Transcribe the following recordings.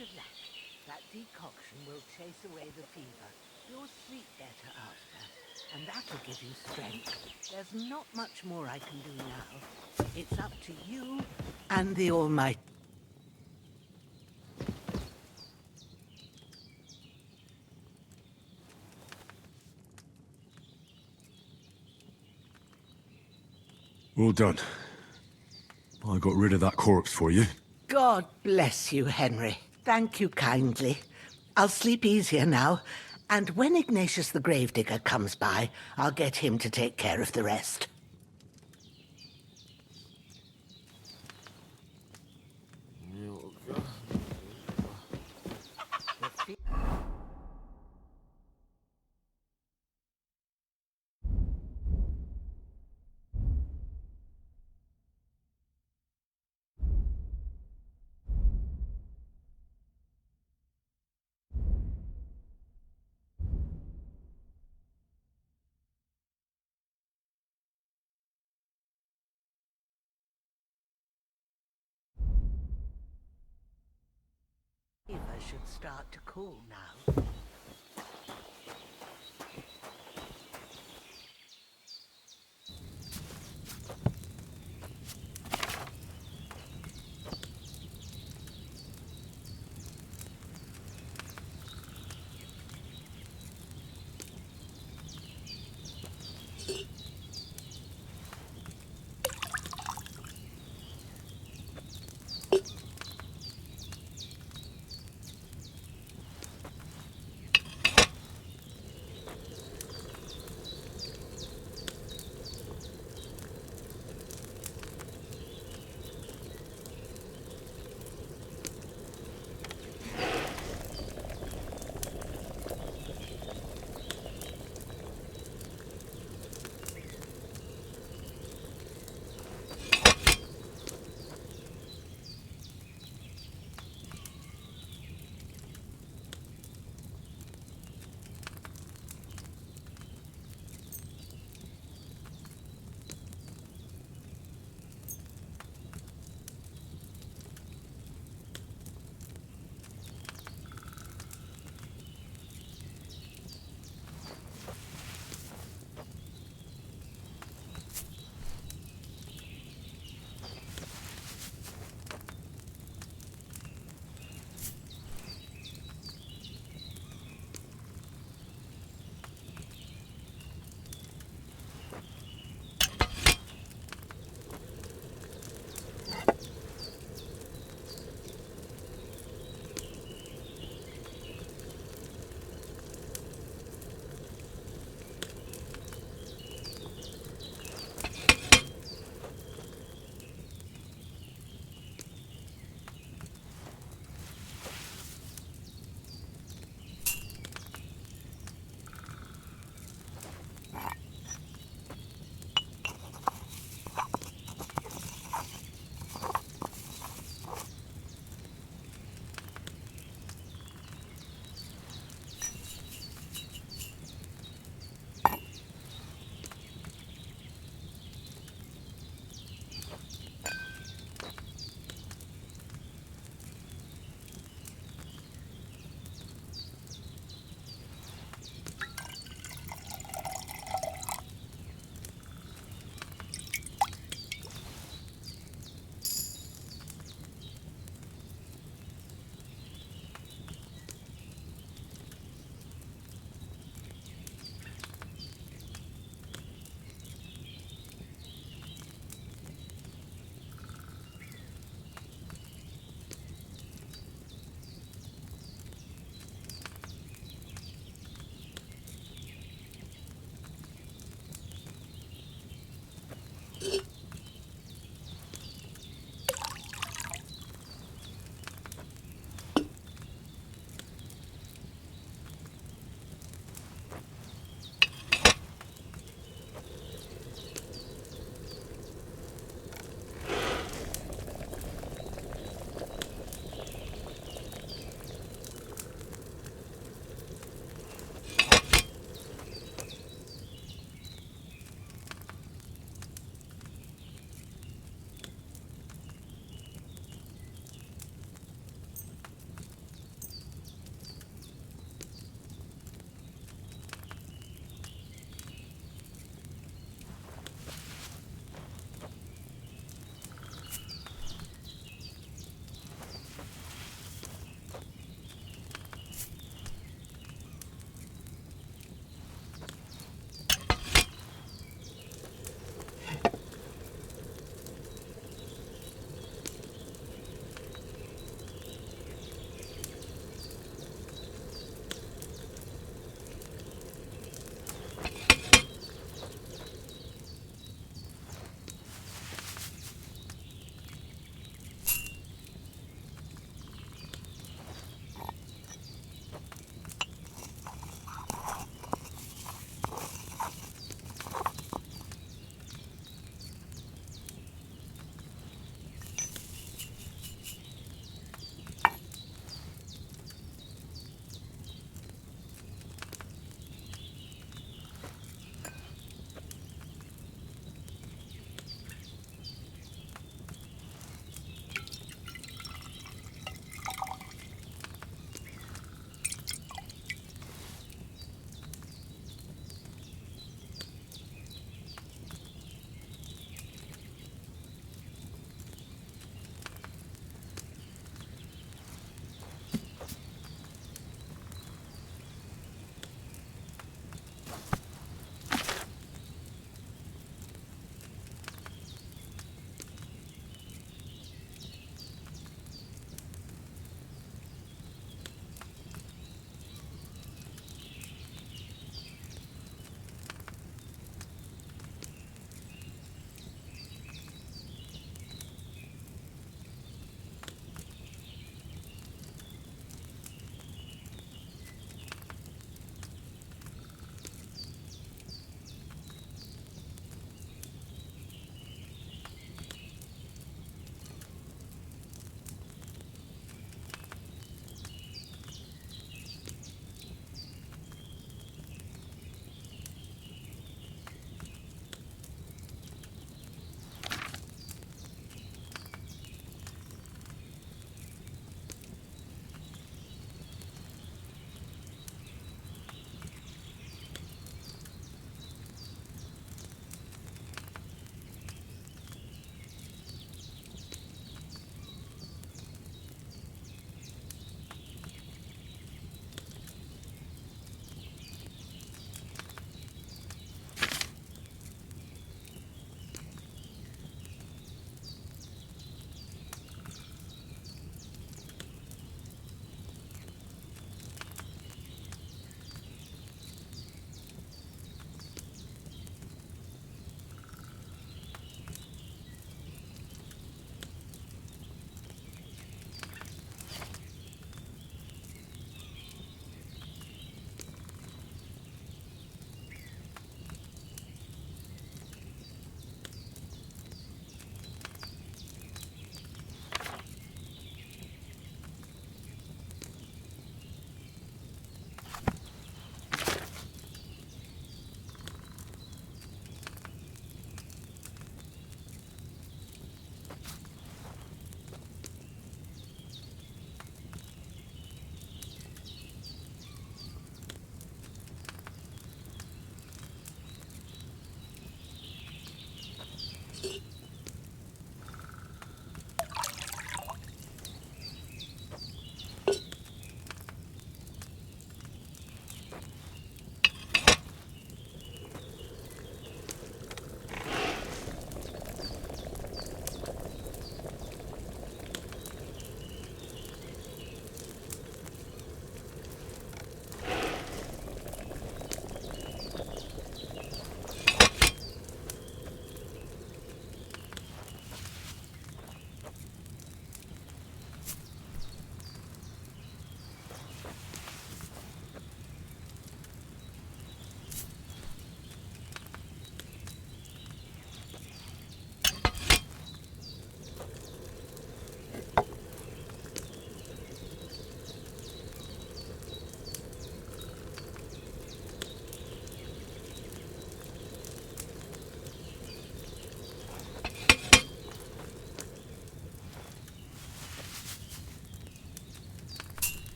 of luck. That decoction will chase away the fever. You'll sleep better after, and that'll give you strength. There's not much more I can do now. It's up to you and the Almighty. Well done. I got rid of that corpse for you. God bless you, Henry. Thank you kindly. I'll sleep easier now, and when Ignatius the Gravedigger comes by, I'll get him to take care of the rest. Fever should start to cool now.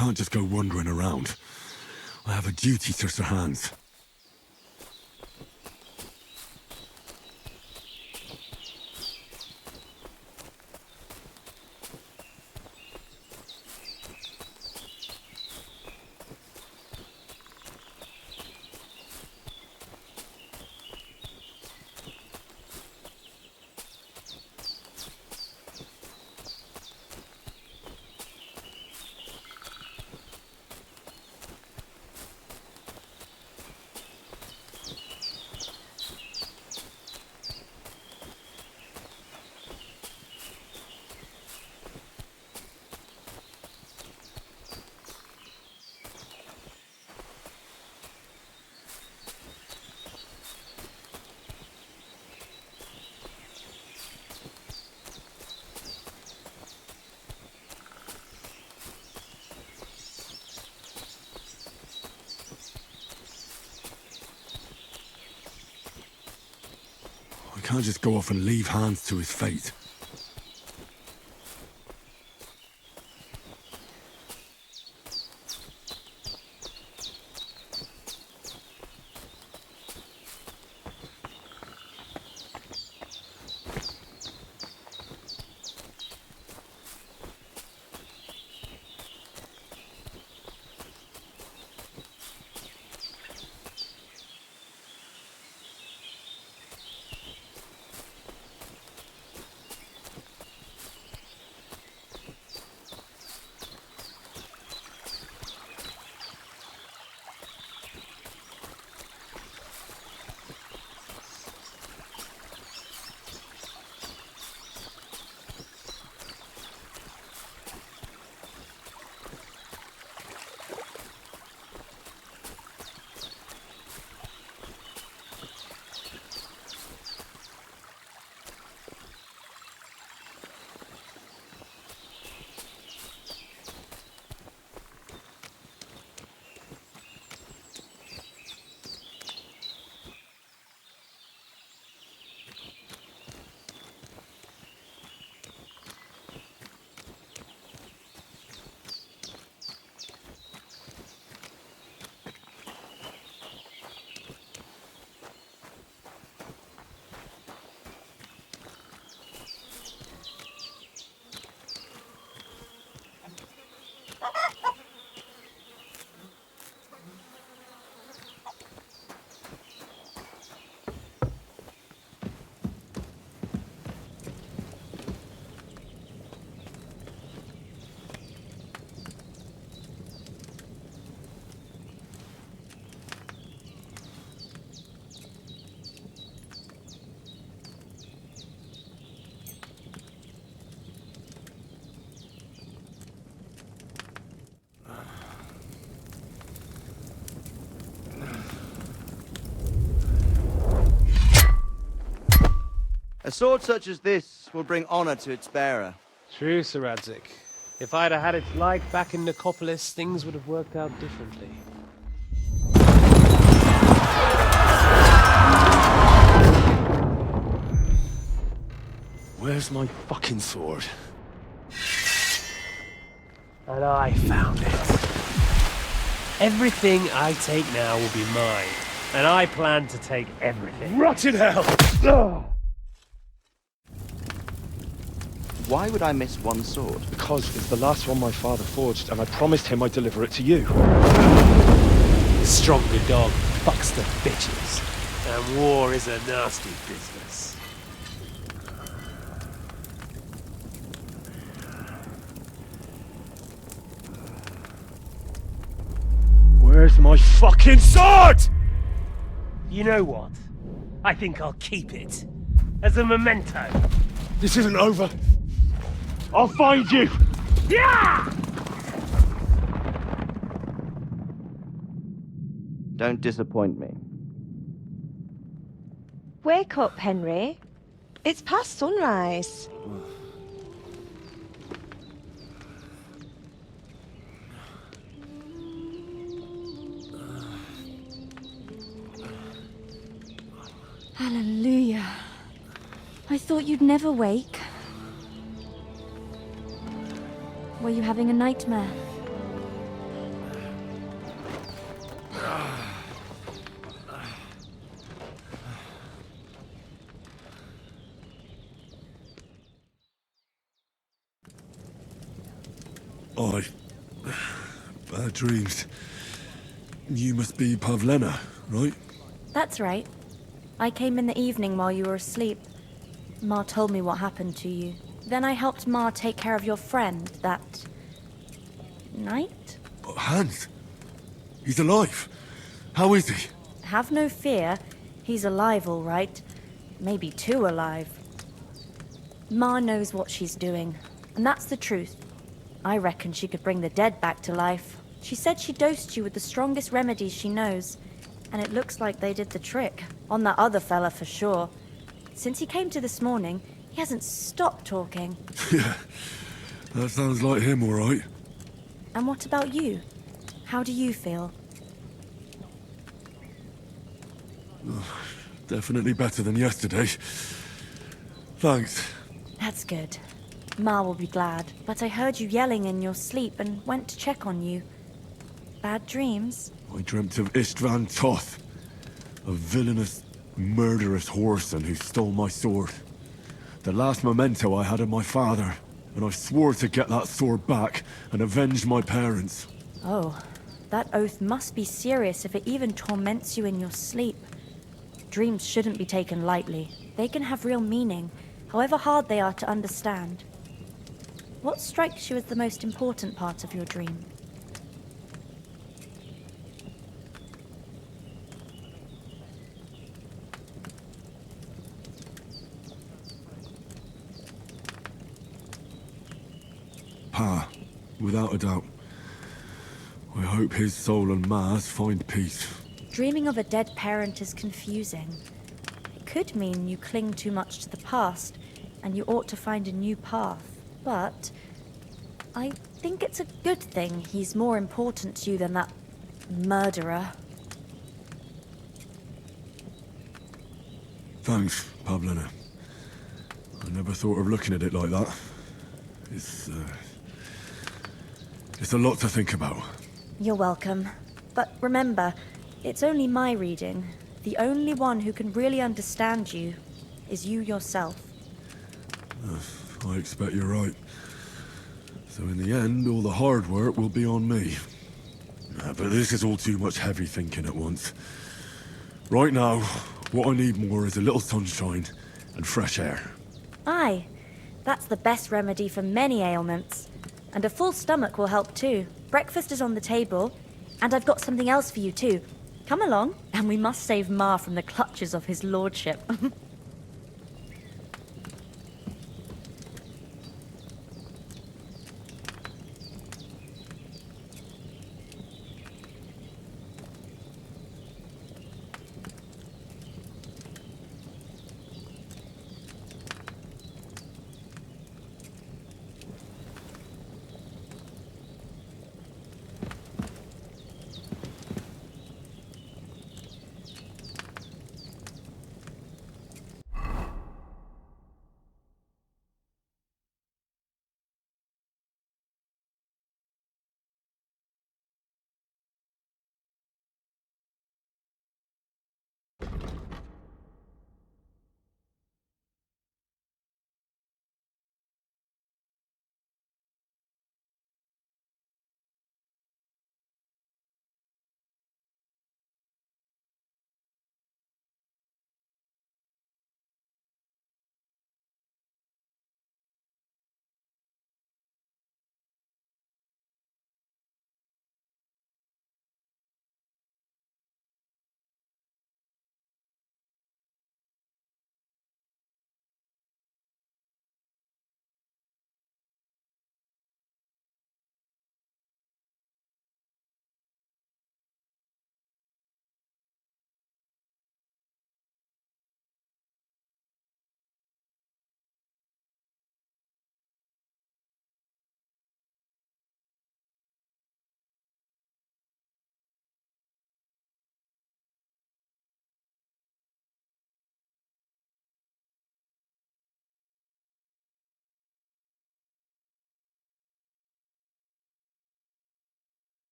can't just go wandering around. I have a duty to Sir Hans. I can't just go off and leave Hans to his fate. A sword such as this will bring honor to its bearer. True, Sir Radzik. If I'd have had its like back in Nicopolis, things would have worked out differently. Where's my fucking sword? And I found it. Everything I take now will be mine, and I plan to take everything. Rotten hell! Ugh. Why would I miss one sword? Because it's the last one my father forged, and I promised him I'd deliver it to you. The stronger dog fucks the bitches, and war is a nasty business. Where's my fucking sword? You know what? I think I'll keep it. As a memento. This isn't over. I'll find you! Yeah! Don't disappoint me. Wake up, Henry. It's past sunrise. Hallelujah. I thought you'd never wake. Were you having a nightmare? I... Bad dreams. You must be Pavlena, right? That's right. I came in the evening while you were asleep. Ma told me what happened to you. Then I helped Ma take care of your friend that... night? Hans? He's alive. How is he? Have no fear. He's alive, all right. Maybe too alive. Ma knows what she's doing, and that's the truth. I reckon she could bring the dead back to life. She said she dosed you with the strongest remedies she knows, and it looks like they did the trick. On that other fella for sure. Since he came to this morning, he hasn't stopped talking. Yeah, that sounds like him, all right. And what about you? How do you feel? Definitely better than yesterday. Thanks. That's good. Ma will be glad, but I heard you yelling in your sleep and went to check on you. Bad dreams? I dreamt of Istvan Toth, a villainous, murderous whoreson who stole my sword. The last memento I had of my father, and I swore to get that sword back and avenge my parents. Oh, that oath must be serious if it even torments you in your sleep. Dreams shouldn't be taken lightly. They can have real meaning, however hard they are to understand. What strikes you as the most important part of your dream? Pa, without a doubt. I hope his soul and Ma's find peace. Dreaming of a dead parent is confusing. It could mean you cling too much to the past, and you ought to find a new path. But I think it's a good thing he's more important to you than that murderer. Thanks, Pavlena. I never thought of looking at it like that. It's a lot to think about. You're welcome. But remember, it's only my reading. The only one who can really understand you is you yourself. I expect you're right. So in the end, all the hard work will be on me. But this is all too much heavy thinking at once. Right now, what I need more is a little sunshine and fresh air. Aye, that's the best remedy for many ailments. And a full stomach will help too. Breakfast is on the table, and I've got something else for you too. Come along, and we must save Ma from the clutches of his lordship.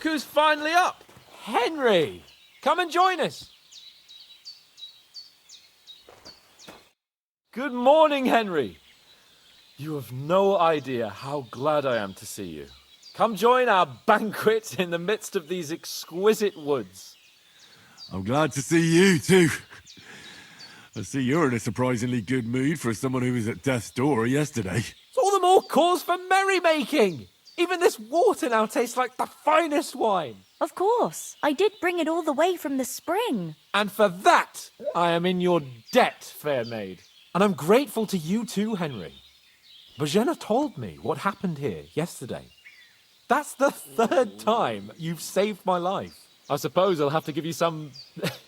Look who's finally up! Henry! Come and join us! Good morning, Henry! You have no idea how glad I am to see you. Come join our banquet in the midst of these exquisite woods. I'm glad to see you, too. I see you're in a surprisingly good mood for someone who was at death's door yesterday. It's all the more cause for merrymaking! Even this water now tastes like the finest wine. Of course. I did bring it all the way from the spring. And for that, I am in your debt, fair maid. And I'm grateful to you too, Henry. Bojena told me what happened here yesterday. That's the third time you've saved my life. I suppose I'll have to give you some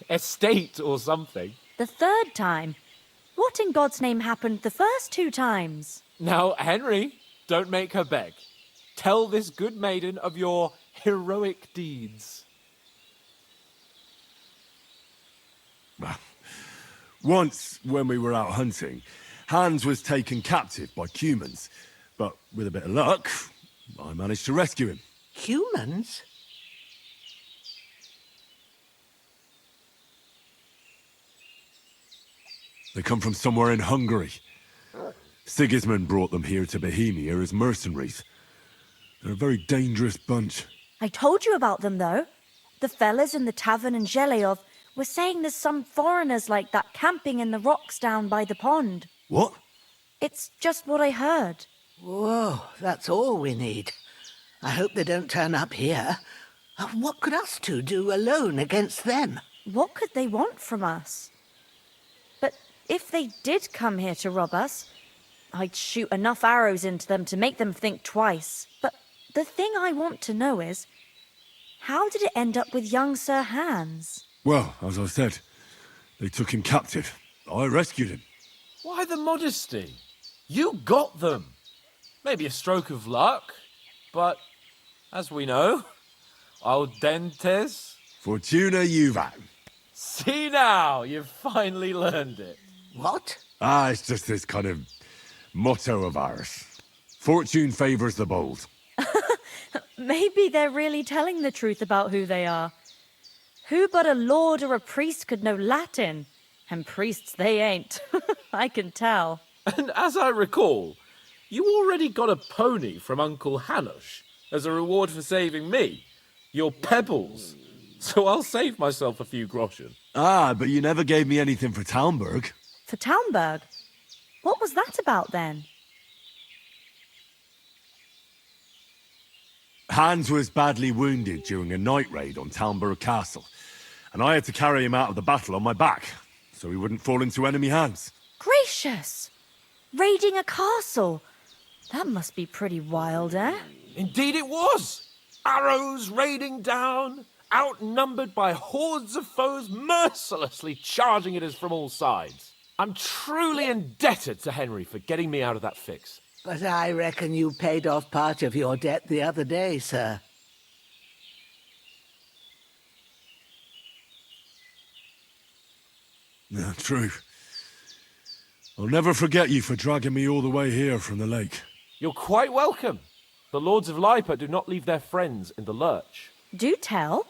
estate or something. The third time? What in God's name happened the first 2 times? Now, Henry, don't make her beg. Tell this good maiden of your heroic deeds. Well, once, when we were out hunting, Hans was taken captive by humans. But with a bit of luck, I managed to rescue him. Humans? They come from somewhere in Hungary. Sigismund brought them here to Bohemia as mercenaries. They're a very dangerous bunch. I told you about them, though. The fellas in the tavern in Zheleov were saying there's some foreigners like that camping in the rocks down by the pond. What? It's just what I heard. Whoa, that's all we need. I hope they don't turn up here. What could us two do alone against them? What could they want from us? But if they did come here to rob us, I'd shoot enough arrows into them to make them think twice. But the thing I want to know is, how did it end up with young Sir Hans? Well, as I said, they took him captive. I rescued him. Why the modesty? You got them. Maybe a stroke of luck, but as we know, al dentes. Fortuna juvat. See now, you've finally learned it. What? It's just this kind of motto of ours. Fortune favours the bold. Maybe they're really telling the truth about who they are. Who but a lord or a priest could know Latin? And priests they ain't. I can tell. And as I recall, you already got a pony from Uncle Hanush as a reward for saving me. Your pebbles. So I'll save myself a few groschen. But you never gave me anything for Talmberg. For Talmberg? What was that about then? Hans was badly wounded during a night raid on Talmberg Castle, and I had to carry him out of the battle on my back, so he wouldn't fall into enemy hands. Gracious! Raiding a castle? That must be pretty wild, eh? Indeed it was! Arrows raining down, outnumbered by hordes of foes mercilessly charging at us from all sides. I'm truly indebted to Henry for getting me out of that fix. But I reckon you paid off part of your debt the other day, sir. Yeah, true. I'll never forget you for dragging me all the way here from the lake. You're quite welcome. The Lords of Lipa do not leave their friends in the lurch. Do tell.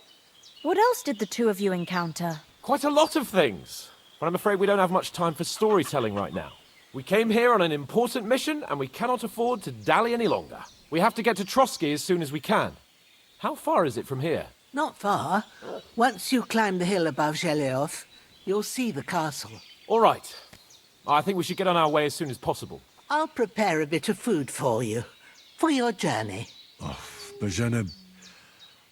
What else did the two of you encounter? Quite a lot of things. But I'm afraid we don't have much time for storytelling right now. We came here on an important mission, and we cannot afford to dally any longer. We have to get to Trotsky as soon as we can. How far is it from here? Not far. Once you climb the hill above Zheleov, you'll see the castle. All right. I think we should get on our way as soon as possible. I'll prepare a bit of food for you, for your journey. Bojena,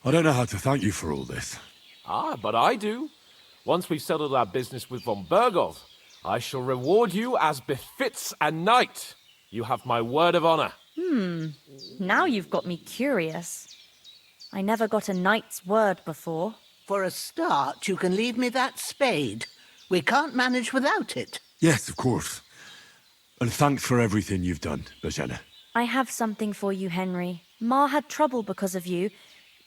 I don't know how to thank you for all this. But I do. Once we've settled our business with von Bergov, I shall reward you as befits a knight. You have my word of honor. Now you've got me curious. I never got a knight's word before. For a start, you can leave me that spade. We can't manage without it. Yes, of course. And thanks for everything you've done, Bojena. I have something for you, Henry. Ma had trouble because of you,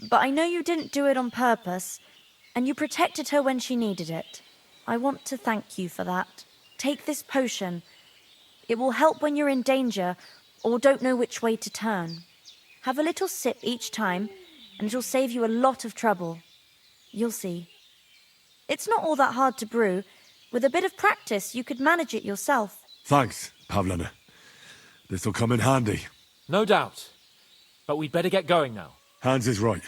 but I know you didn't do it on purpose, and you protected her when she needed it. I want to thank you for that. Take this potion. It will help when you're in danger or don't know which way to turn. Have a little sip each time, and it'll save you a lot of trouble. You'll see. It's not all that hard to brew. With a bit of practice, you could manage it yourself. Thanks, Pavlina. This'll come in handy. No doubt. But we'd better get going now. Hans is right.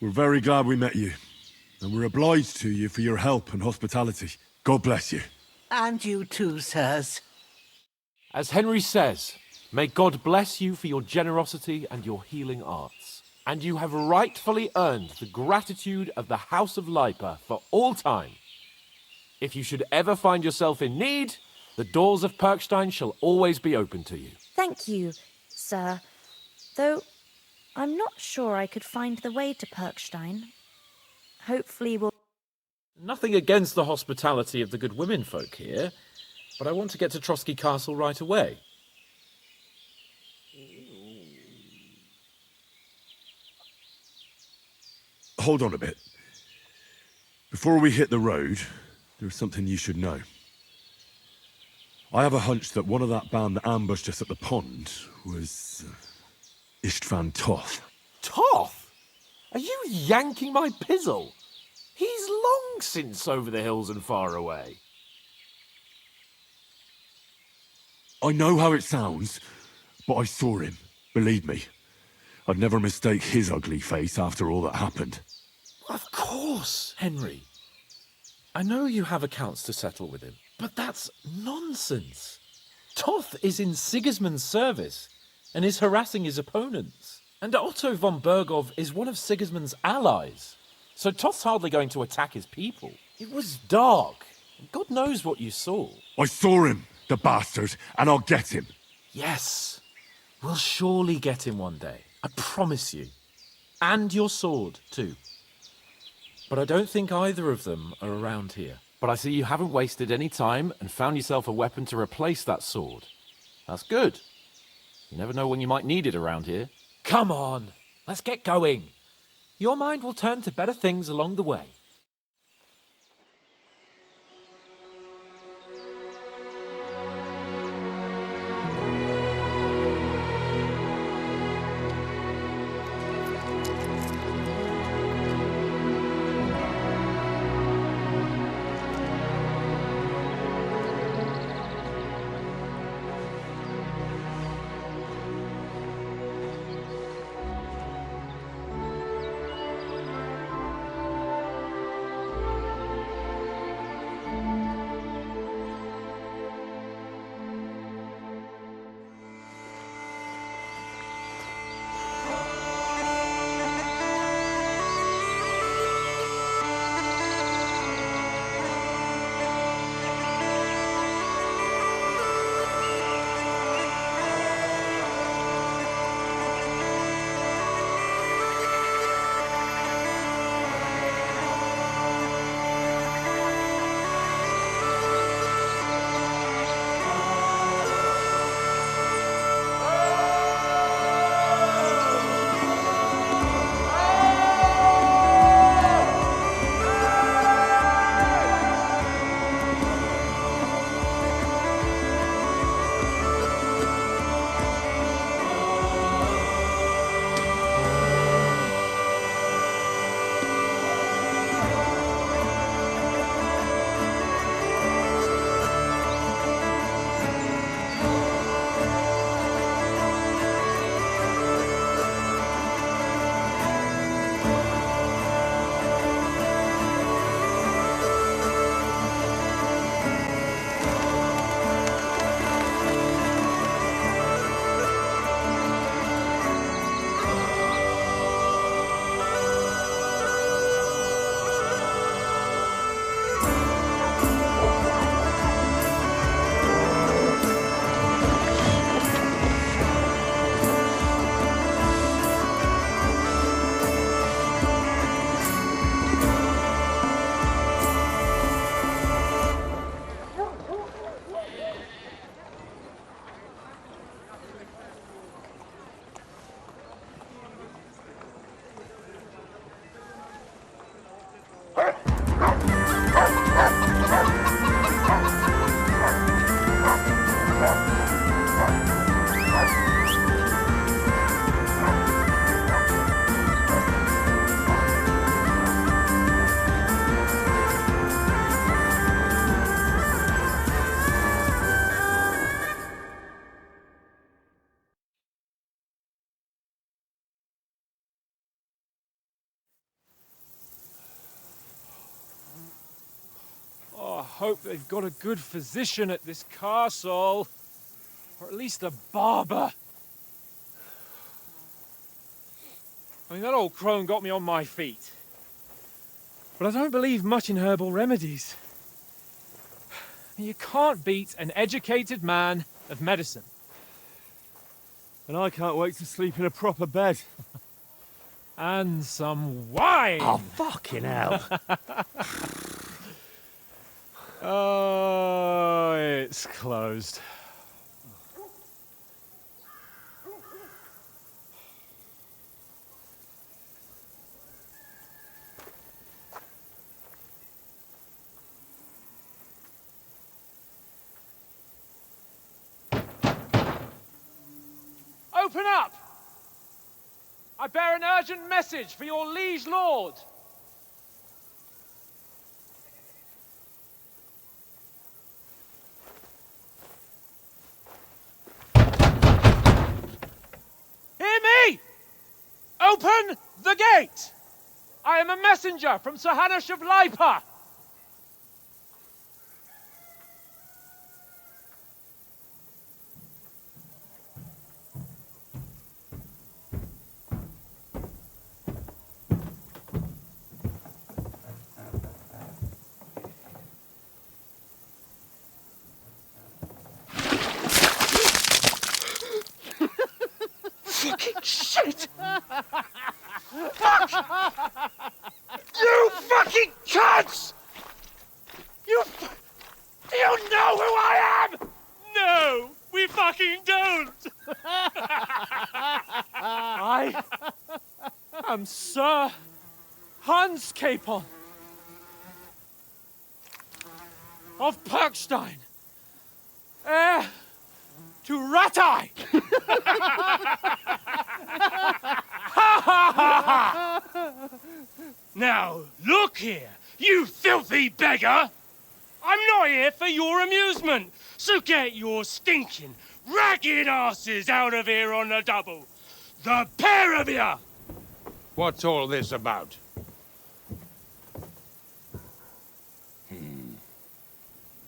We're very glad we met you. And we're obliged to you for your help and hospitality. God bless you. And you too, sirs. As Henry says, may God bless you for your generosity and your healing arts. And you have rightfully earned the gratitude of the House of Lipa for all time. If you should ever find yourself in need, the doors of Perkstein shall always be open to you. Thank you, sir. Though I'm not sure I could find the way to Perkstein. Hopefully we'll... Nothing against the hospitality of the good women folk here, but I want to get to Trotsky Castle right away. Hold on a bit. Before we hit the road, there's something you should know. I have a hunch that one of that band that ambushed us at the pond was... Istvan Toth. Toth? Are you yanking my pizzle? He's long since over the hills and far away. I know how it sounds, but I saw him. Believe me. I'd never mistake his ugly face after all that happened. Of course, Henry. I know you have accounts to settle with him, but that's nonsense. Toth is in Sigismund's service and is harassing his opponents. And Otto von Bergov is one of Sigismund's allies. So Toth's hardly going to attack his people. It was dark. God knows what you saw. I saw him, the bastard, and I'll get him. Yes, we'll surely get him one day. I promise you. And your sword, too. But I don't think either of them are around here. But I see you haven't wasted any time and found yourself a weapon to replace that sword. That's good. You never know when you might need it around here. Come on, let's get going. Your mind will turn to better things along the way. hope they've got a good physician at this castle. Or at least a barber. I mean, that old crone got me on my feet. But I don't believe much in herbal remedies. You can't beat an educated man of medicine. And I can't wait to sleep in a proper bed. And some wine! Oh, fucking hell. Oh, it's closed. Open up! I bear an urgent message for your liege lord. Hear me! Open the gate! I am a messenger from Sir Hanush of Lipa. Fucking shit! Fuck! You fucking cunts! You know who I am? No, we fucking don't. I am Sir Hans Capon of Perkstein, heir to Ratai. Now, look here, you filthy beggar! I'm not here for your amusement, so get your stinking, ragged asses out of here on the double. The pair of you! What's all this about?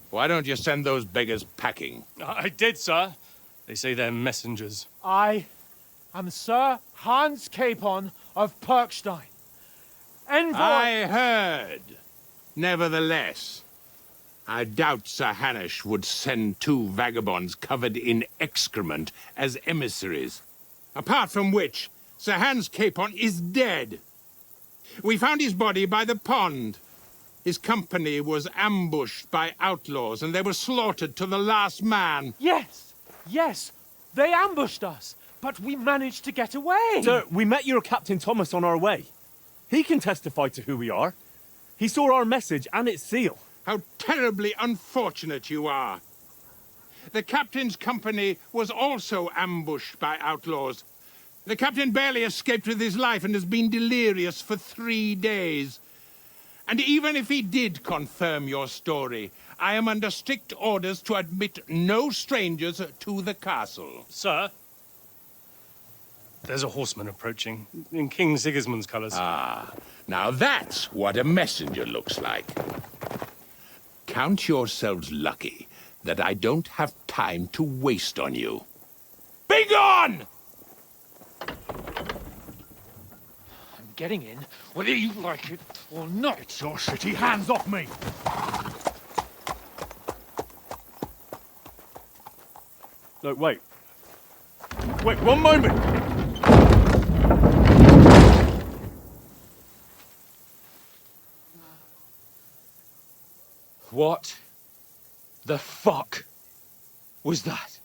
Why don't you send those beggars packing? I did, sir. They say they're messengers. I am Sir Hans Capon of Perkstein, envoy. I heard. Nevertheless, I doubt Sir Hanush would send two vagabonds covered in excrement as emissaries. Apart from which, Sir Hans Capon is dead. We found his body by the pond. His company was ambushed by outlaws, and they were slaughtered to the last man. Yes, they ambushed us, but we managed to get away. Sir, we met your Captain Thomas on our way. He can testify to who we are. He saw our message and its seal. How terribly unfortunate you are. The captain's company was also ambushed by outlaws. The captain barely escaped with his life and has been delirious for 3 days. And even if he did confirm your story, I am under strict orders to admit no strangers to the castle. Sir, there's a horseman approaching in King Sigismund's colours. Ah, now that's what a messenger looks like. Count yourselves lucky that I don't have time to waste on you. Be gone! I'm getting in, whether you like it or not. Get your shitty hands off me! No, wait. Wait, one moment! What the fuck was that?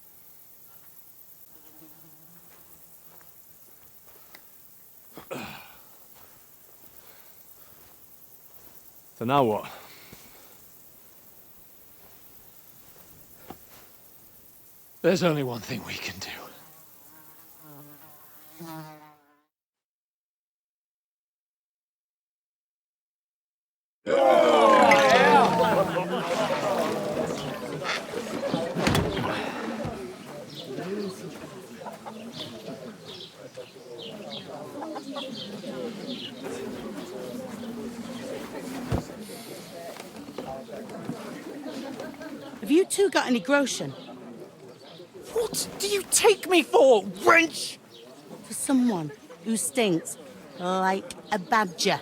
So now what? There's only one thing we can do. Have you two got any groschen? What do you take me for, wench? For someone who stinks like a badger.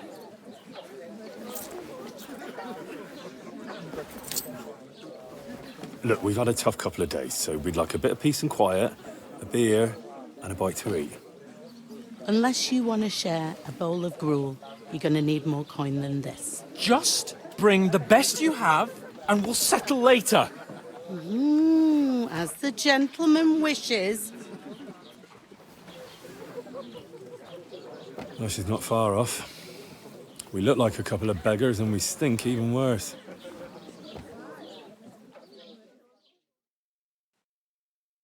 Look, we've had a tough couple of days, so we'd like a bit of peace and quiet, a beer, and a bite to eat. Unless you want to share a bowl of gruel, you're going to need more coin than this. Just bring the best you have, and we'll settle later. As the gentleman wishes. Well, she's not far off. We look like a couple of beggars, and we stink even worse.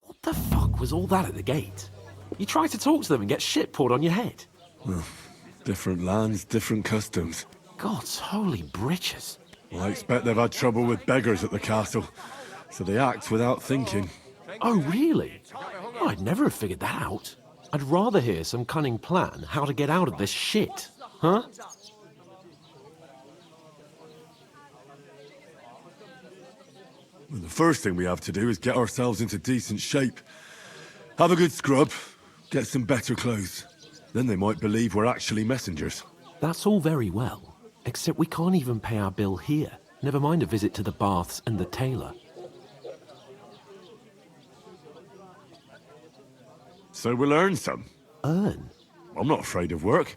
What the fuck was all that at the gate? You try to talk to them and get shit poured on your head. Well, different lands, different customs. God's holy britches. Well, I expect they've had trouble with beggars at the castle, so they act without thinking. Oh, really? I'd never have figured that out. I'd rather hear some cunning plan how to get out of this shit, huh? Well, the first thing we have to do is get ourselves into decent shape. Have a good scrub, get some better clothes. Then they might believe we're actually messengers. That's all very well, except we can't even pay our bill here. Never mind a visit to the baths and the tailor. So we'll earn some. Earn? I'm not afraid of work.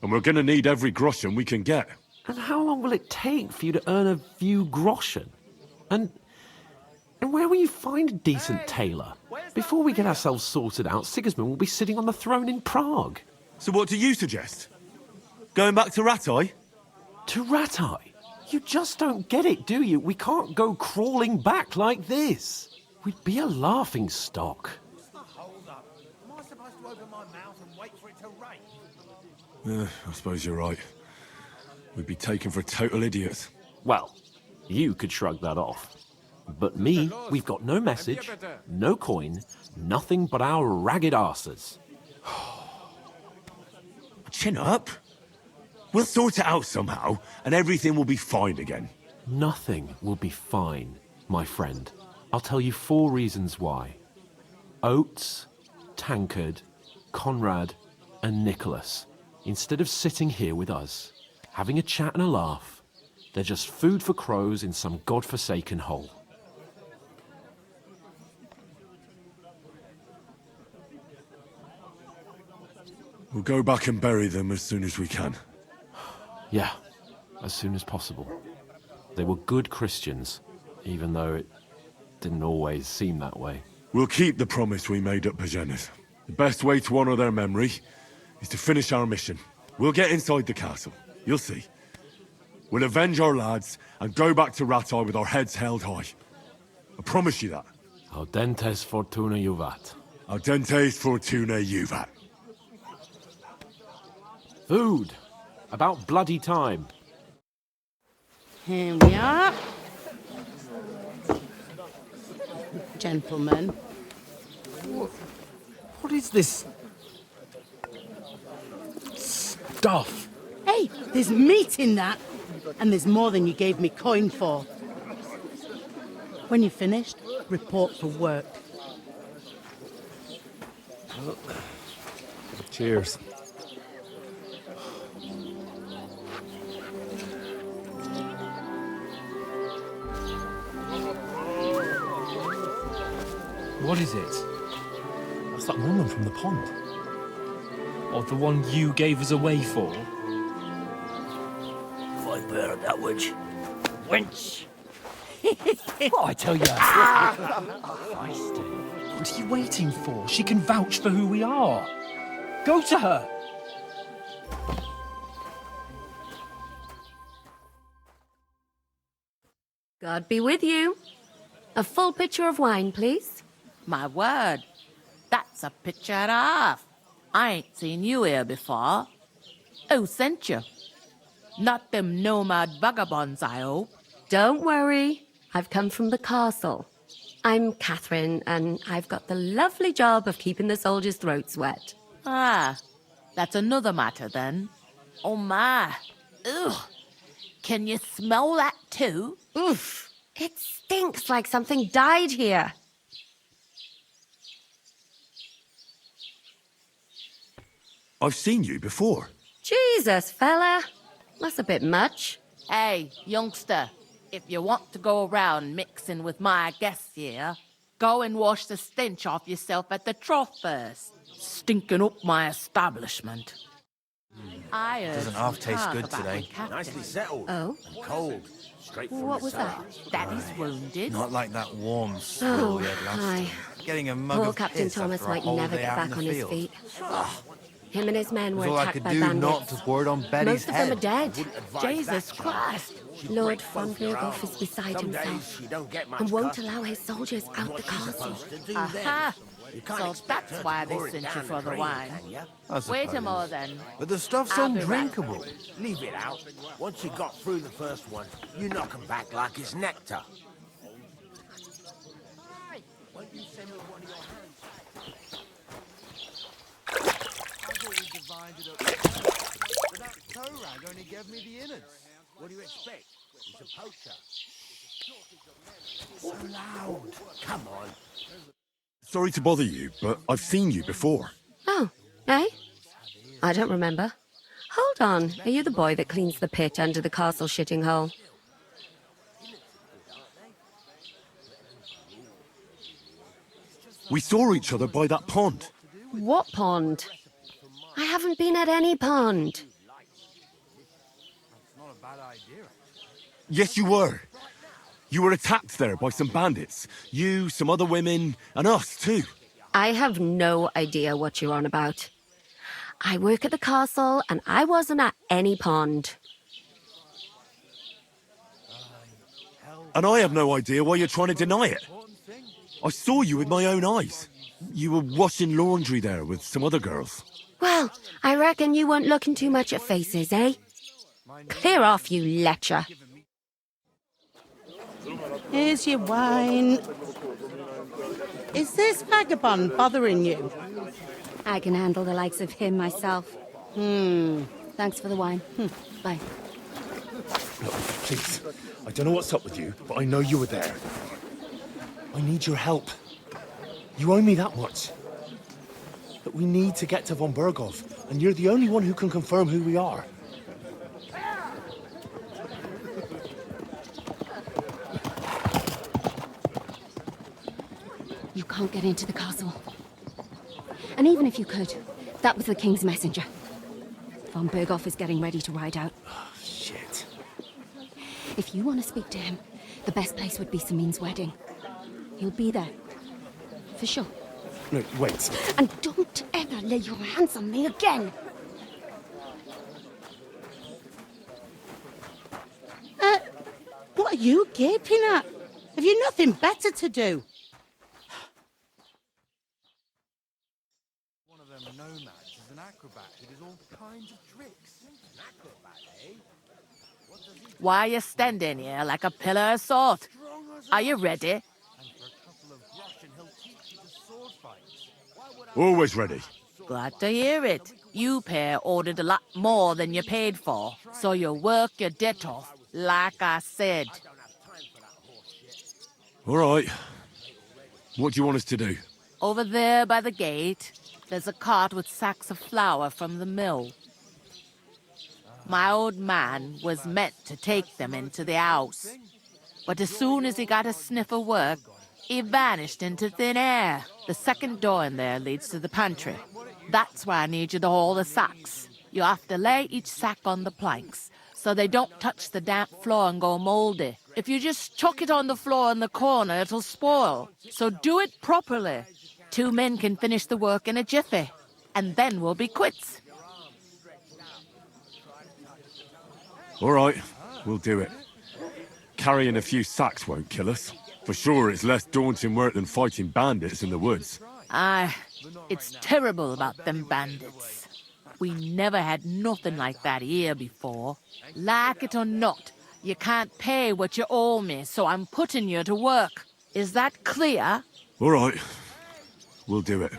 And we're gonna need every groschen we can get. And how long will it take for you to earn a few groschen? And where will you find a decent tailor? Before we get ourselves sorted out, Sigismund will be sitting on the throne in Prague. So what do you suggest? Going back to Ratai? To Ratai? You just don't get it, do you? We can't go crawling back like this. We'd be a laughing stock. I suppose you're right. We'd be taken for total idiots. Well, you could shrug that off. But me, we've got no message, no coin, nothing but our ragged arses. Chin up. We'll sort it out somehow, and everything will be fine again. Nothing will be fine, my friend. I'll tell you 4 reasons why. Oates, Tankard, Conrad, and Nicholas. Instead of sitting here with us, having a chat and a laugh, they're just food for crows in some godforsaken hole. We'll go back and bury them as soon as we can. Yeah, as soon as possible. They were good Christians, even though it didn't always seem that way. We'll keep the promise we made at Pagenas. The best way to honor their memory is to finish our mission. We'll get inside the castle. You'll see. We'll avenge our lads and go back to Ratai with our heads held high. I promise you that. Audentes fortuna juvat. Audentes fortuna juvat. Food. About bloody time. Here we are. Gentlemen. What is this stuff? Hey, there's meat in that. And there's more than you gave me coin for. When you're finished, report for work. Cheers. What is it? That's that woman from the pond. Or the one you gave us away for? I've heard that witch. Wench! Oh, I tell you. What are you waiting for? She can vouch for who we are. Go to her. God be with you. A full pitcher of wine, please. My word, that's a picture and a half. I ain't seen you here before. Who sent you? Not them nomad vagabonds, I hope. Don't worry. I've come from the castle. I'm Catherine, and I've got the lovely job of keeping the soldiers' throats wet. Ah, that's another matter then. Oh my. Ugh. Can you smell that too? Oof. It stinks like something died here. I've seen you before. Jesus, fella. That's a bit much. Hey, youngster, if you want to go around mixing with my guests here, go and wash the stench off yourself at the trough first. Stinking up my establishment. I heard Doesn't half taste talk good about today. the captain. Nicely settled. Oh? And cold. Straight from What the was cellar. that? Daddy's wounded. Not like that warm swill we had last aye. time. Getting a mug Poor of Captain piss Thomas after a might whole never day get out in back the on his field. feet. Him and his men It were was all I attacked could by do bandits. not to word on Betty's Most of them head. are dead. Jesus Christ. Lord von Berghoff is beside Some days himself you don't get much and won't custom. allow his soldiers out the castle. Aha! You can't So expect that's her to why they pour it sent you down for the drain, wine. can ya? I Wait a suppose. more then. But the stuff's I'll be undrinkable. Leave it out. Once you got through the first one, you knock 'em back like it's nectar. Only gave me the innards. What do you expect? He's a poacher. So loud. Come on. Sorry to bother you, but I've seen you before. Oh, eh? I don't remember. Hold on. Are you the boy that cleans the pit under the castle shitting hole? We saw each other by that pond. What pond? I haven't been at any pond. Yes, you were. You were attacked there by some bandits. You, some other women, and us too. I have no idea what you're on about. I work at the castle, and I wasn't at any pond. And I have no idea why you're trying to deny it. I saw you with my own eyes. You were washing laundry there with some other girls. Well, I reckon you weren't looking too much at faces, eh? Clear off, you lecher. Here's your wine. Is this vagabond bothering you? I can handle the likes of him myself. Thanks for the wine. Bye. Look, please. I don't know what's up with you, but I know you were there. I need your help. You owe me that much. But we need to get to von Berghoff, and you're the only one who can confirm who we are. You can't get into the castle. And even if you could, that was the king's messenger. Von Berghoff is getting ready to ride out. Oh, shit. If you want to speak to him, the best place would be Samin's wedding. He'll be there. For sure. No, wait. And don't ever lay your hands on me again! What are you gaping at? Have you nothing better to do? One of them nomads is an acrobat who does all kinds of tricks. An acrobat, eh? Why are you standing here like a pillar of salt? Are you ready? And for a couple of brush and he'll teach you to sword fight. Always ready. Glad to hear it. You pair ordered a lot more than you paid for, so you work your debt off, like I said. All right. What do you want us to do? Over there by the gate, there's a cart with sacks of flour from the mill. My old man was meant to take them into the house. But as soon as he got a sniff of work, he vanished into thin air. The second door in there leads to the pantry. That's where I need you to haul the sacks. You have to lay each sack on the planks, so they don't touch the damp floor and go moldy. If you just chuck it on the floor in the corner, it'll spoil. So do it properly. 2 men can finish the work in a jiffy, and then we'll be quits. All right, we'll do it. Carrying a few sacks won't kill us. For sure, it's less daunting work than fighting bandits in the woods. Aye, it's terrible about them bandits. We never had nothing like that here before. Like it or not, you can't pay what you owe me, so I'm putting you to work. Is that clear? All right, we'll do it.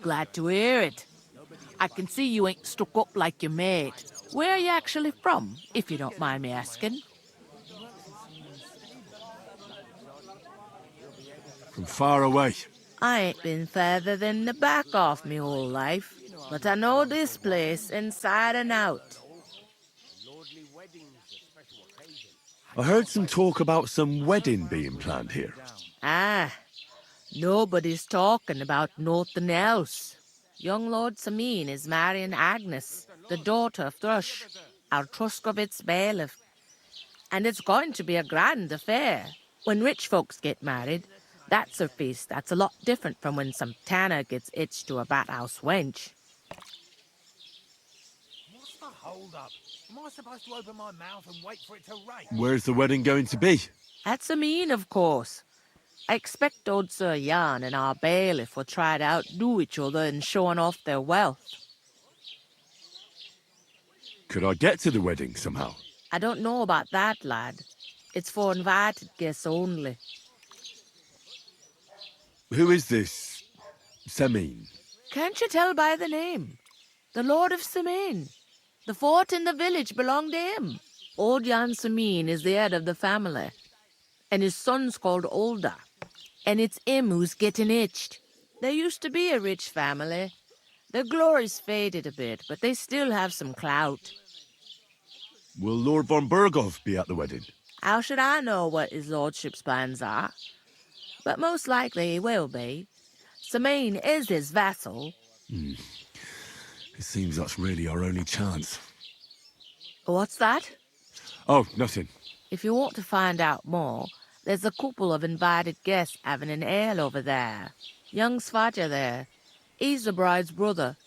Glad to hear it. I can see you ain't stuck up like your mate. Where are you actually from, if you don't mind me asking? from far away. I ain't been further than the back off me whole life, but I know this place inside and out. I heard some talk about some wedding being planned here. Ah, nobody's talking about nothing else. Young Lord Samin is marrying Agnes, the daughter of Thrush, our Troskovitz bailiff. And it's going to be a grand affair. When rich folks get married, that's a feast that's a lot different from when some tanner gets hitched to a bat-house wench. What's the hold-up? Am I supposed to open my mouth and wait for it to rain? Where's the wedding going to be? At Samin, of course. I expect old Sir Jan and our bailiff will try to outdo each other in showing off their wealth. Could I get to the wedding somehow? I don't know about that, lad. It's for invited guests only. Who is this Samin? Can't you tell by the name? The Lord of Samin. The fort in the village belonged to him. Old Jan Samin is the head of the family, and his son's called Olda. And it's him who's getting itched. There used to be a rich family. Their glory's faded a bit, but they still have some clout. Will Lord von Bergov be at the wedding? How should I know what his lordship's plans are? But most likely he will be. Samin is his vassal. It seems that's really our only chance. What's that? Oh, nothing. If you want to find out more, there's a couple of invited guests having an ale over there. Young Svaja there. He's the bride's brother.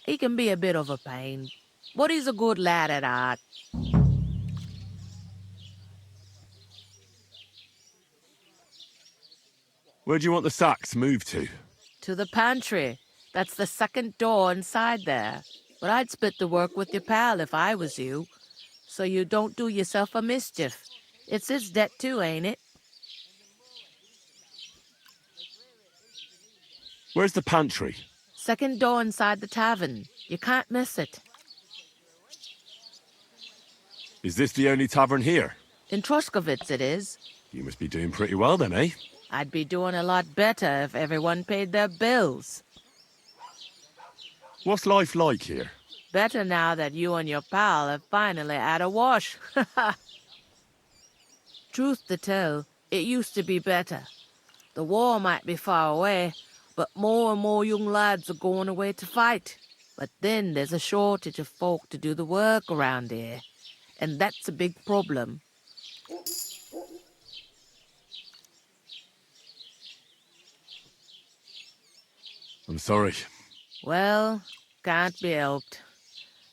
He can be a bit of a pain, but he's a good lad at heart. Where do you want the sacks moved to? To the pantry. That's the second door inside there. But I'd split the work with your pal if I was you, so you don't do yourself a mischief. It's his debt too, ain't it? Where's the pantry? Second door inside the tavern. You can't miss it. Is this the only tavern here? In Troskovitz it is. You must be doing pretty well then, eh? I'd be doing a lot better if everyone paid their bills. What's life like here? Better now that you and your pal have finally had a wash. Truth to tell, it used to be better. The war might be far away, but more and more young lads are going away to fight. But then there's a shortage of folk to do the work around here, and that's a big problem. I'm sorry. Well, can't be helped.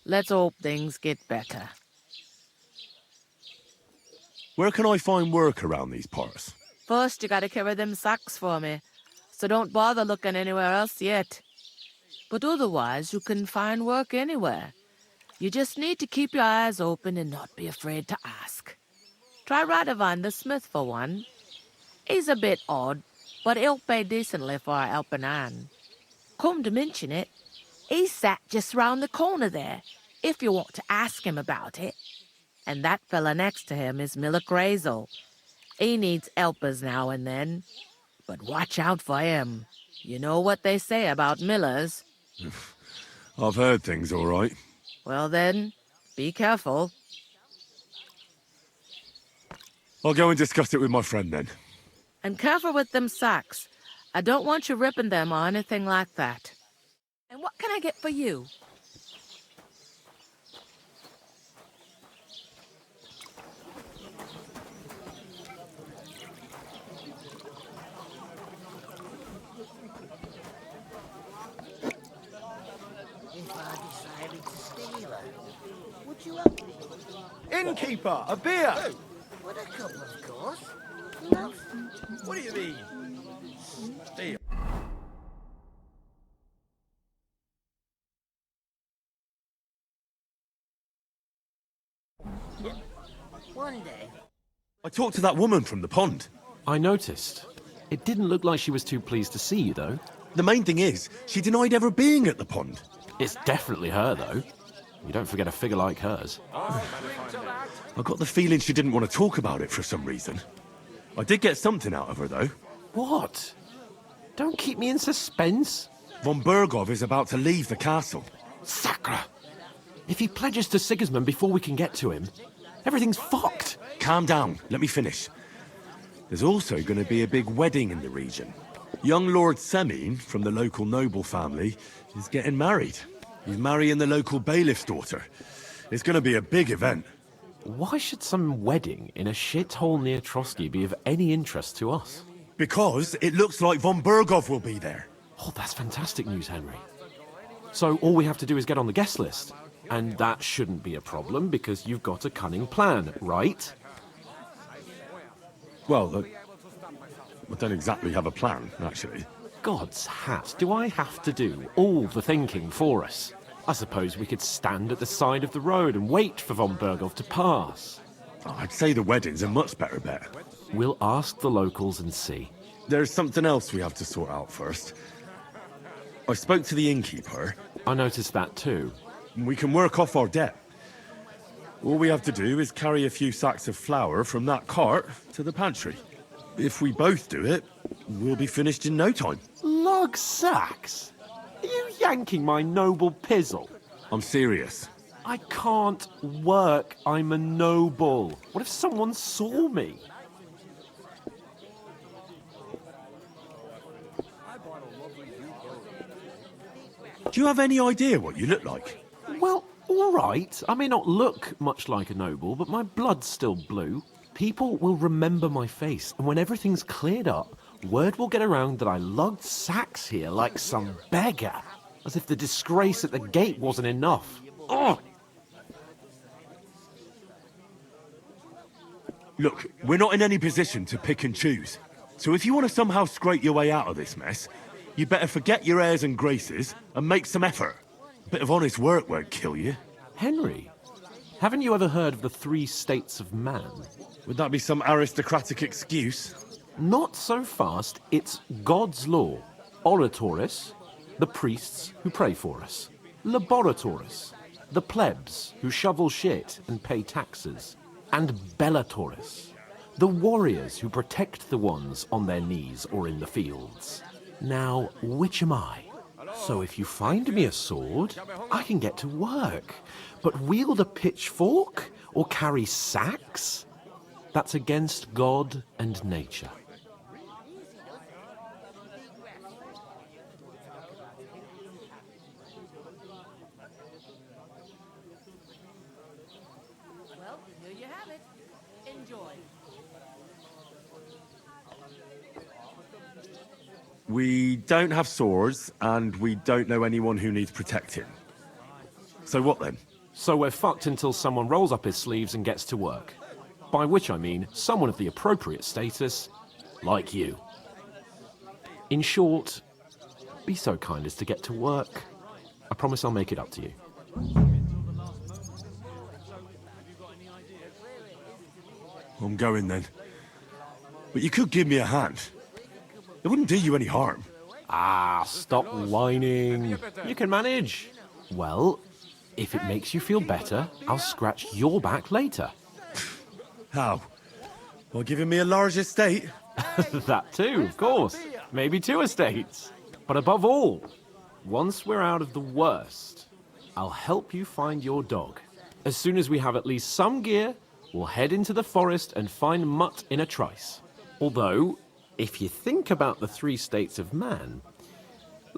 Let's hope things get better. Where can I find work around these parts? First, you gotta carry them sacks for me, so don't bother looking anywhere else yet. But otherwise, you can find work anywhere. You just need to keep your eyes open and not be afraid to ask. Try Radovan the smith for one. He's a bit odd, but he'll pay decently for a helping hand. Come to mention it, he's sat just round the corner there, if you want to ask him about it. And that fella next to him is Miller Crazel. He needs helpers now and then. But watch out for him. You know what they say about Millers. I've heard things, all right. Well then, be careful. I'll go and discuss it with my friend then. And careful with them sacks. I don't want you ripping them or anything like that. And what can I get for you? If I decided to steal her, would you help me? Innkeeper, a beer! With a couple, of course. Love. What do you mean? Steal. One day. I talked to that woman from the pond. I noticed. It didn't look like she was too pleased to see you, though. The main thing is, she denied ever being at the pond. It's definitely her, though. You don't forget a figure like hers. I got the feeling she didn't want to talk about it for some reason. I did get something out of her, though. What? Don't keep me in suspense. Von Bergov is about to leave the castle. Sacre! If he pledges to Sigismund before we can get to him, everything's fucked. Calm down, let me finish. There's also going to be a big wedding in the region. Young Lord Semine, from the local noble family, is getting married. He's marrying the local bailiff's daughter. It's going to be a big event. Why should some wedding in a shithole near Trotsky be of any interest to us? Because it looks like von Bergov will be there. Oh, that's fantastic news, Henry. So all we have to do is get on the guest list. And that shouldn't be a problem because you've got a cunning plan, right? Well, I don't exactly have a plan, actually. God's hat, do I have to do all the thinking for us? I suppose we could stand at the side of the road and wait for von Bergov to pass. I'd say the wedding's a much better bet. We'll ask the locals and see. There's something else we have to sort out first. I spoke to the innkeeper. I noticed that too. We can work off our debt. All we have to do is carry a few sacks of flour from that cart to the pantry. If we both do it, we'll be finished in no time. Lug sacks? Are you yanking my noble pizzle? I'm serious. I can't work. I'm a noble. What if someone saw me? Do you have any idea what you look like? Well, all right. I may not look much like a noble, but my blood's still blue. People will remember my face, and when everything's cleared up, word will get around that I lugged sacks here like some beggar. As if the disgrace at the gate wasn't enough. Ugh! Look, we're not in any position to pick and choose. So if you want to somehow scrape your way out of this mess, you better forget your airs and graces and make some effort. A bit of honest work won't kill you. Henry, haven't you ever heard of the 3 states of man? Would that be some aristocratic excuse? Not so fast. It's God's law. Oratoris, the priests who pray for us. Laboratoris, the plebs who shovel shit and pay taxes. And Bellatoris, the warriors who protect the ones on their knees or in the fields. Now, which am I? So if you find me a sword, I can get to work. But wield a pitchfork or carry sacks? That's against God and nature. Well, here you have it. Enjoy. We don't have swords, and we don't know anyone who needs protecting. So what then? So we're fucked until someone rolls up his sleeves and gets to work. By which I mean someone of the appropriate status, like you. In short, be so kind as to get to work. I promise I'll make it up to you. I'm going then. But you could give me a hand. It wouldn't do you any harm. Ah, stop whining. You can manage. Well, if it makes you feel better, I'll scratch your back later. How? By giving me a large estate? That too, of course. Maybe 2 estates. But above all, once we're out of the worst, I'll help you find your dog. As soon as we have at least some gear, we'll head into the forest and find Mutt in a trice. Although, if you think about the 3 states of man,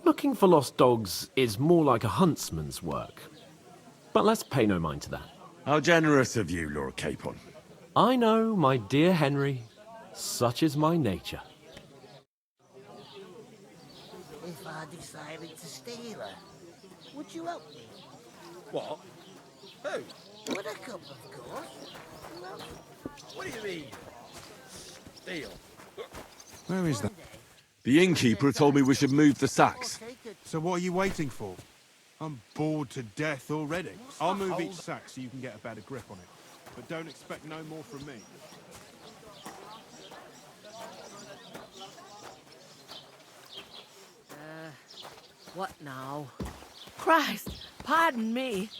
looking for lost dogs is more like a huntsman's work. But let's pay no mind to that. How generous of you, Lord Capon. I know, my dear Henry. Such is my nature. If I decided to steal her, would you help me? What? Who? Would a couple, of course. What do you mean? Steal? Where is that? The innkeeper told me we should move the sacks. So what are you waiting for? I'm bored to death already. I'll move each sack so you can get a better grip on it. But don't expect no more from me. What now? Christ, pardon me.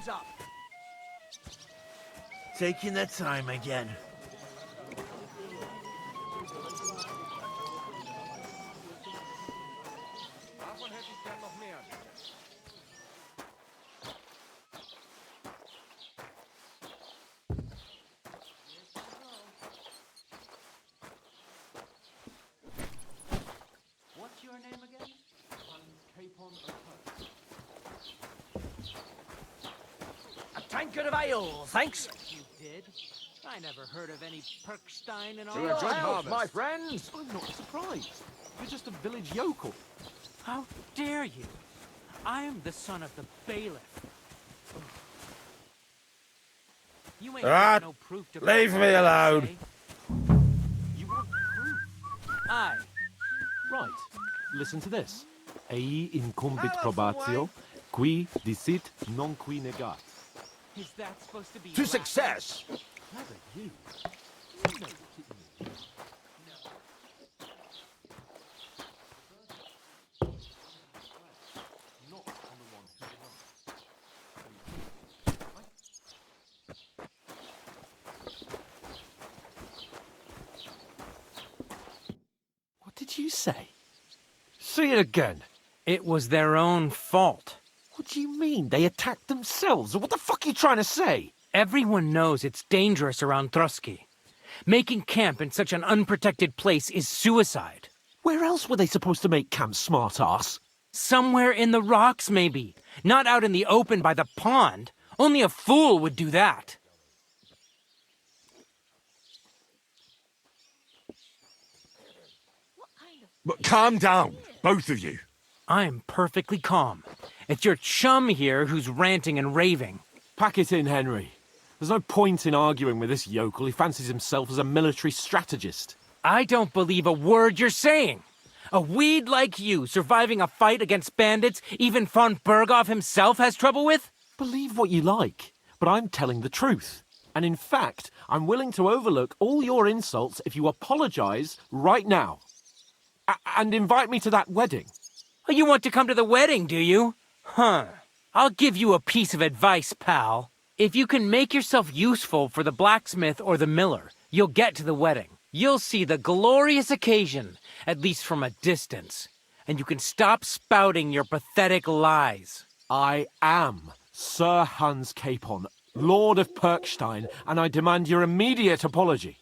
Ease up. Taking their time again. What's your name again? A tankard of ale, thanks. You did? I never heard of any Perkstein in all To a good my harvest. My friends, I'm not surprised. You're just a village yokel. How dare you? I am the son of the bailiff. You ain't got no proof to leave back me up, alone. say. You want proof? Aye. Right. Listen to this. Ei incumbit probatio, qui dicit non qui negat. Is that supposed to be To Latin? success. Clever you. You know what it means. Not on the one who What did you say? Say it again. It was their own fault. What do you mean? They attacked themselves? What the fuck are you trying to say? Everyone knows it's dangerous around Troski. Making camp in such an unprotected place is suicide. Where else were they supposed to make camp, smart-ass? Somewhere in the rocks, maybe. Not out in the open by the pond. Only a fool would do that. But calm down, both of you. I'm perfectly calm. It's your chum here who's ranting and raving. Pack it in, Henry. There's no point in arguing with this yokel. He fancies himself as a military strategist. I don't believe a word you're saying. A weed like you surviving a fight against bandits even von Berghoff himself has trouble with? Believe what you like, but I'm telling the truth. And in fact, I'm willing to overlook all your insults if you apologize right now. And invite me to that wedding. Oh, you want to come to the wedding, do you? Huh. I'll give you a piece of advice, pal. If you can make yourself useful for the blacksmith or the miller, you'll get to the wedding. You'll see the glorious occasion, at least from a distance. And you can stop spouting your pathetic lies. I am Sir Hans Capon, Lord of Perkstein, and I demand your immediate apology.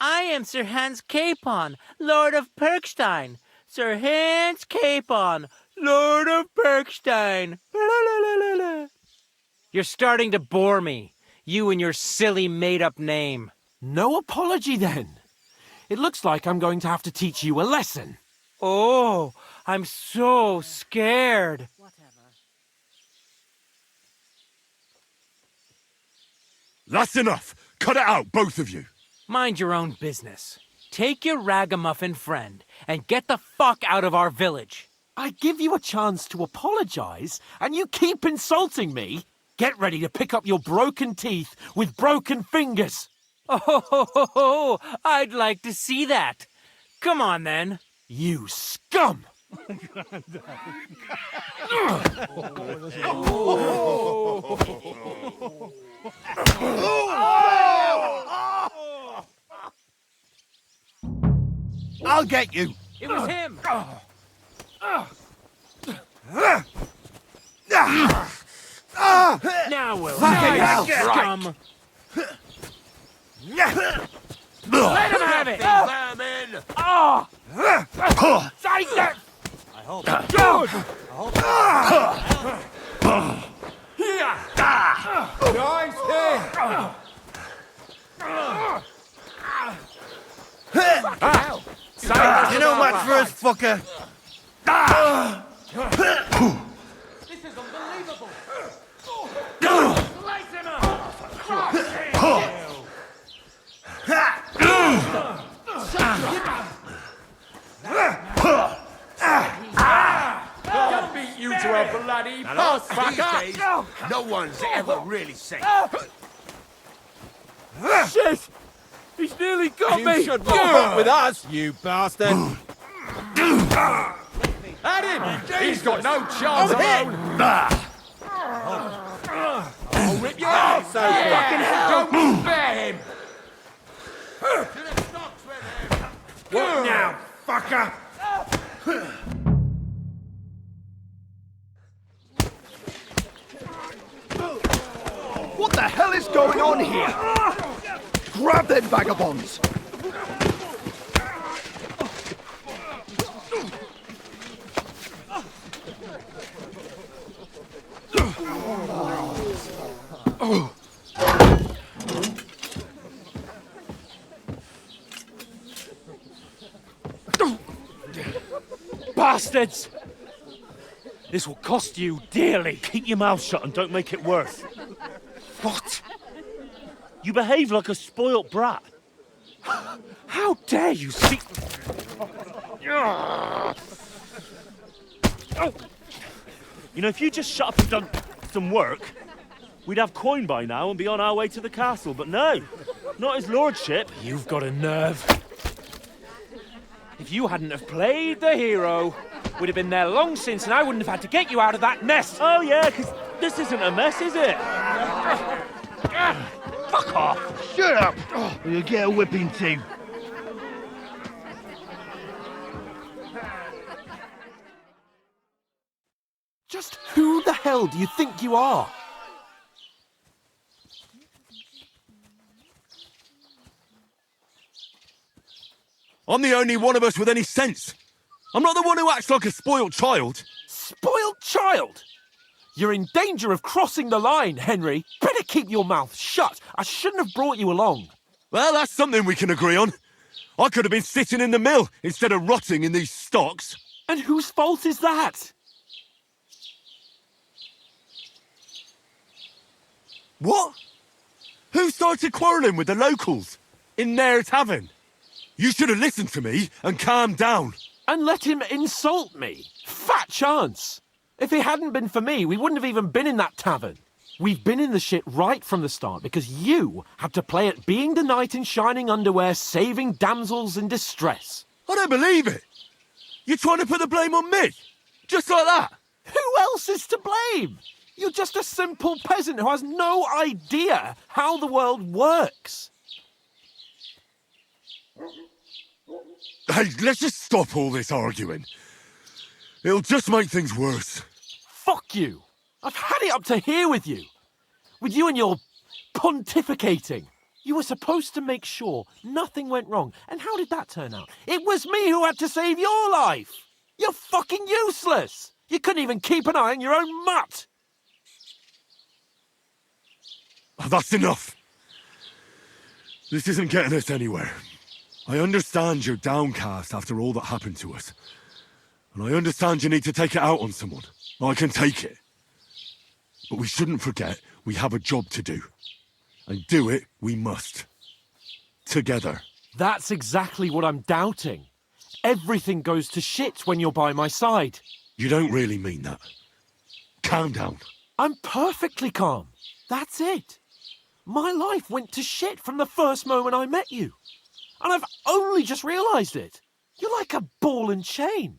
I am Sir Hans Capon, Lord of Perkstein. Sir Hans Capon, Lord of Perkstein. You're starting to bore me. You and your silly made-up name. No apology, then. It looks like I'm going to have to teach you a lesson. Oh, I'm so scared. That's enough. Cut it out, both of you. Mind your own business. Take your ragamuffin friend and get the fuck out of our village. I give you a chance to apologize, and you keep insulting me. Get ready to pick up your broken teeth with broken fingers. Oh, I'd like to see that. Come on, then. You scum! I'll get you. It was him. Now we'll scum. Let him have it. Vermin. Take that. I hope. Good. Nice hit. You know what, first fucker? This is unbelievable. Slice him up. I'll beat you to a bloody pulse, These days, fucker. no one's ever really safe. Shit! He's nearly got You me! should Give up with us, you bastard! At him! He's got no chance of own! Oh, Sophie. Fucking hell! Don't spare him! What now, fucker? What the hell is going on here? Grab them vagabonds! Bastards! This will cost you dearly. Keep your mouth shut and don't make it worse. What? You behave like a spoilt brat. How dare you speak... You know, if you just shut up and done some work, we'd have coin by now and be on our way to the castle. But no, not his lordship. You've got a nerve. If you hadn't have played the hero, we'd have been there long since and I wouldn't have had to get you out of that mess. Oh yeah, because this isn't a mess, is it? Fuck off. Shut up! Or you'll get a whipping too. Just who the hell do you think you are? I'm the only one of us with any sense. I'm not the one who acts like a spoiled child. Spoiled child? You're in danger of crossing the line, Henry. Better keep your mouth shut. I shouldn't have brought you along. Well, that's something we can agree on. I could have been sitting in the mill instead of rotting in these stocks. And whose fault is that? What? Who started quarrelling with the locals in their tavern? You should have listened to me and calmed down. And let him insult me. Fat chance. If it hadn't been for me, we wouldn't have even been in that tavern. We've been in the shit right from the start because you had to play at being the knight in shining underwear, saving damsels in distress. I don't believe it. You're trying to put the blame on me? Just like that? Who else is to blame? You're just a simple peasant who has no idea how the world works. Hey, let's just stop all this arguing. It'll just make things worse. Fuck you. I've had it up to here with you. With you and your pontificating. You were supposed to make sure nothing went wrong. And how did that turn out? It was me who had to save your life. You're fucking useless. You couldn't even keep an eye on your own mutt. Oh, that's enough. This isn't getting us anywhere. I understand you're downcast after all that happened to us. And I understand you need to take it out on someone. I can take it. But we shouldn't forget we have a job to do. And do it we must. Together. That's exactly what I'm doubting. Everything goes to shit when you're by my side. You don't really mean that. Calm down. I'm perfectly calm. That's it. My life went to shit from the first moment I met you. And I've only just realised it. You're like a ball and chain.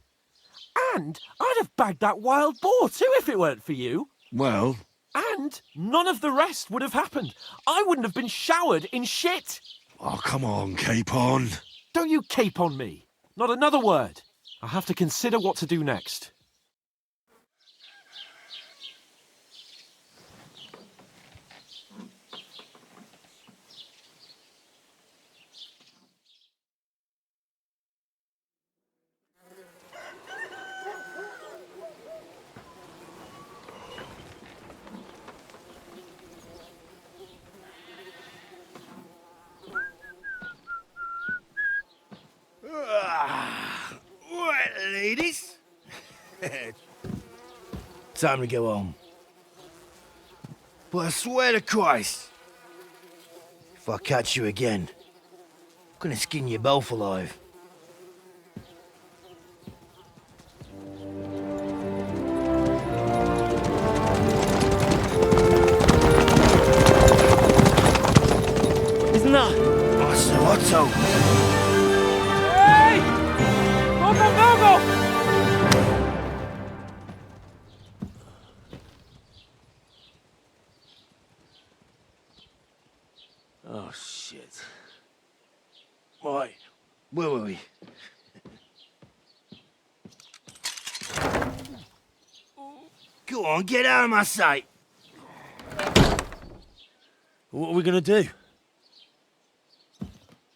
And I'd have bagged that wild boar too if it weren't for you. Well... And none of the rest would have happened. I wouldn't have been showered in shit. Oh, come on, Capon. Don't you cape on me. Not another word. I have to consider what to do next. Right, ladies. Time to go home. But I swear to Christ, if I catch you again, I'm gonna skin you both alive. Isn't that Otto? Hey! Go! Right, where were we? Go on, get out of my sight! What are we gonna do?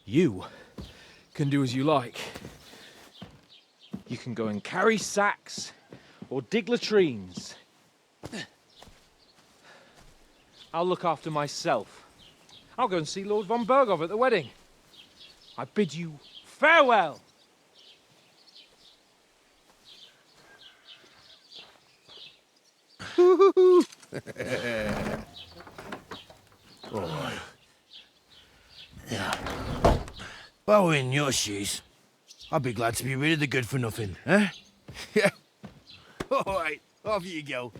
You can do as you like. You can go and carry sacks or dig latrines. I'll look after myself. I'll go and see Lord von Bergov at the wedding. I bid you farewell. Alright. Yeah. If I were in your shoes, I'd be glad to be rid of the good for nothing, eh? Yeah. Alright, off you go.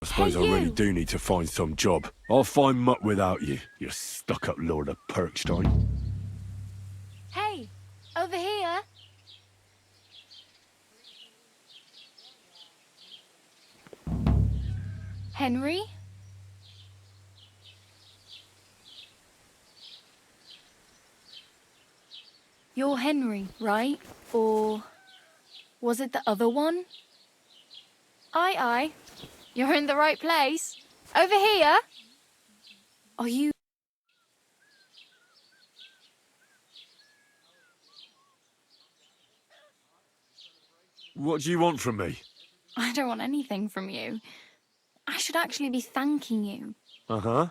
I suppose I really do need to find some job. I'll find mutt without you, you stuck-up Lord of Perkstein. Hey, over here. Henry? You're Henry, right? Or was it the other one? Aye. You're in the right place. Over here. Are you... What do you want from me? I don't want anything from you. I should actually be thanking you. Uh-huh.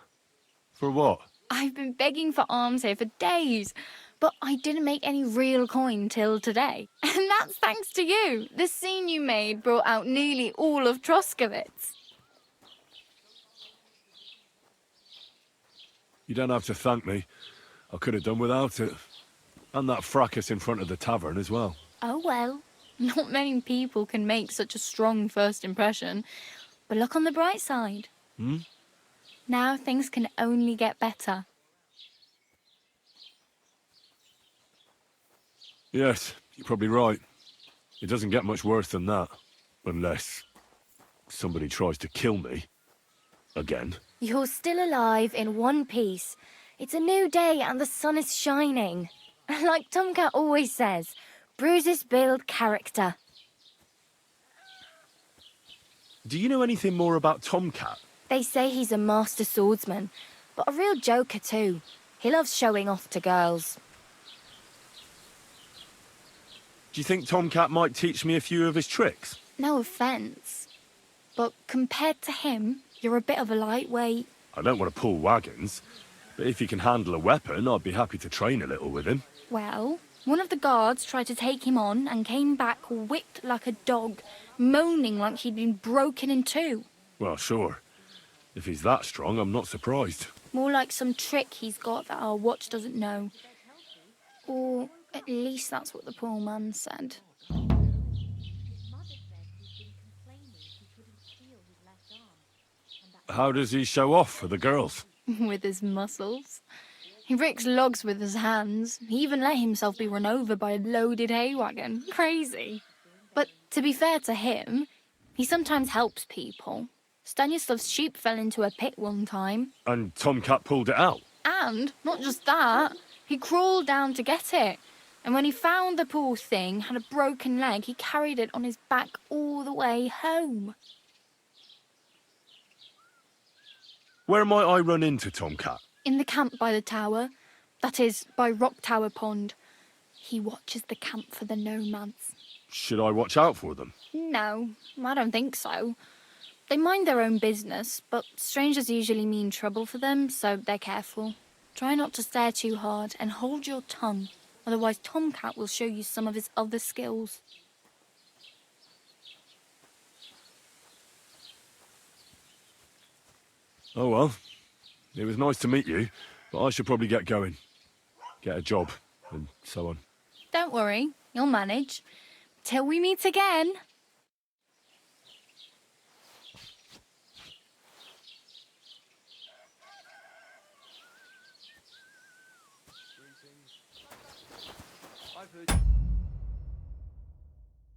For what? I've been begging for alms here for days, but I didn't make any real coin till today. And that's thanks to you. The scene you made brought out nearly all of Troskovitz. You don't have to thank me. I could have done without it. And that fracas in front of the tavern as well. Oh well, not many people can make such a strong first impression. But look on the bright side. Hmm? Now things can only get better. Yes, you're probably right. It doesn't get much worse than that. Unless somebody tries to kill me. Again. You're still alive in one piece. It's a new day and the sun is shining. Like Tomcat always says, bruises build character. Do you know anything more about Tomcat? They say he's a master swordsman, but a real joker too. He loves showing off to girls. Do you think Tomcat might teach me a few of his tricks? No offence, but compared to him, you're a bit of a lightweight. I don't want to pull wagons, but if he can handle a weapon, I'd be happy to train a little with him. Well, one of the guards tried to take him on and came back whipped like a dog, moaning like he'd been broken in two. Well, sure. If he's that strong, I'm not surprised. More like some trick he's got that our watch doesn't know. Or at least that's what the poor man said. How does he show off for the girls? With his muscles. He ricks logs with his hands. He even let himself be run over by a loaded hay wagon. Crazy. But to be fair to him, he sometimes helps people. Stanislav's sheep fell into a pit one time. And Tomcat pulled it out? And, not just that, he crawled down to get it. And when he found the poor thing had a broken leg, he carried it on his back all the way home. Where might I run into Tomcat? In the camp by the tower. That is, by Rock Tower Pond. He watches the camp for the nomads. Should I watch out for them? No, I don't think so. They mind their own business, but strangers usually mean trouble for them, so they're careful. Try not to stare too hard and hold your tongue. Otherwise, Tomcat will show you some of his other skills. Oh well. It was nice to meet you, but I should probably get going. Get a job, and so on. Don't worry, you'll manage. Till we meet again. I've heard...